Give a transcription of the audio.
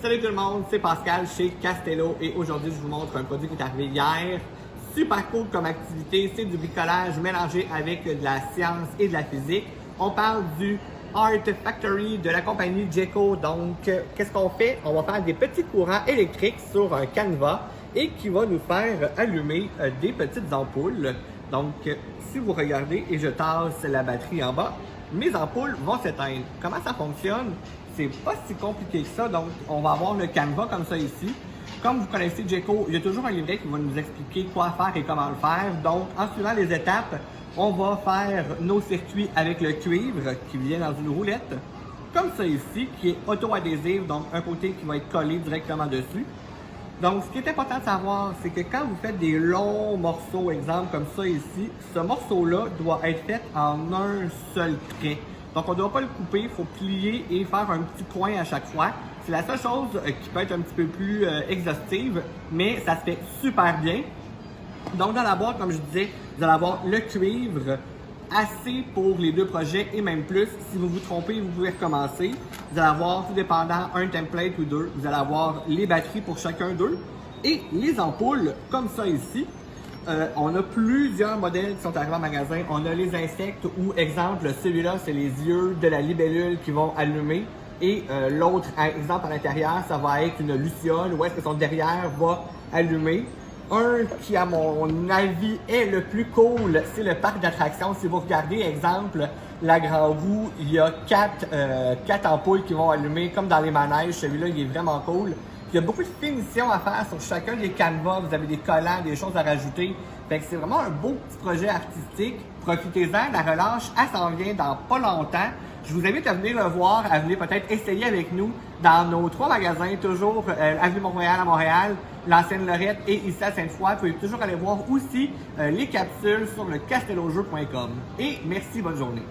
Salut tout le monde, c'est Pascal chez Castello et aujourd'hui je vous montre un produit qui est arrivé hier. Super cool comme activité, c'est du bricolage mélangé avec de la science et de la physique. On parle du Art Factory de la compagnie Jeco. Donc, qu'est-ce qu'on fait? On va faire des petits courants électriques sur un canevas et qui va nous faire allumer des petites ampoules. Donc, si vous regardez et je tasse la batterie en bas, mes ampoules vont s'éteindre. Comment ça fonctionne? C'est pas si compliqué que ça. Donc, on va avoir le canevas comme ça ici. Comme vous connaissez Jeco, il y a toujours un livret qui va nous expliquer quoi faire et comment le faire. Donc, en suivant les étapes, on va faire nos circuits avec le cuivre qui vient dans une roulette, comme ça ici, qui est auto-adhésive, donc un côté qui va être collé directement dessus. Donc, ce qui est important de savoir, c'est que quand vous faites des longs morceaux, exemple comme ça ici, ce morceau-là doit être fait en un seul trait. Donc, on ne doit pas le couper, il faut plier et faire un petit coin à chaque fois. C'est la seule chose qui peut être un petit peu plus exhaustive, mais ça se fait super bien. Donc, dans la boîte, comme je disais, vous allez avoir le cuivre, assez pour les deux projets et même plus. Si vous vous trompez, vous pouvez recommencer. Vous allez avoir, tout dépendant, un template ou deux. Vous allez avoir les batteries pour chacun d'eux et les ampoules, comme ça ici. On a plusieurs modèles qui sont arrivés en magasin. On a les insectes ou, exemple, celui-là, c'est les yeux de la libellule qui vont allumer. Et l'autre, exemple, à l'intérieur, ça va être une luciole où est-ce que son derrière va allumer. Un qui, à mon avis, est le plus cool, c'est le parc d'attractions. Si vous regardez, exemple, la Grand Roue, il y a quatre ampoules qui vont allumer, comme dans les manèges. Celui-là, il est vraiment cool. Il y a beaucoup de finitions à faire sur chacun des canevas. Vous avez des collants, des choses à rajouter. Fait que c'est vraiment un beau petit projet artistique. Profitez-en, la relâche, elle s'en vient dans pas longtemps. Je vous invite à venir le voir, à venir peut-être essayer avec nous dans nos 3 magasins, toujours Avenue Montréal à Montréal, l'ancienne Lorette et ici à Sainte-Foy. Vous pouvez toujours aller voir aussi les capsules sur le castellojeu.com. Et merci, bonne journée.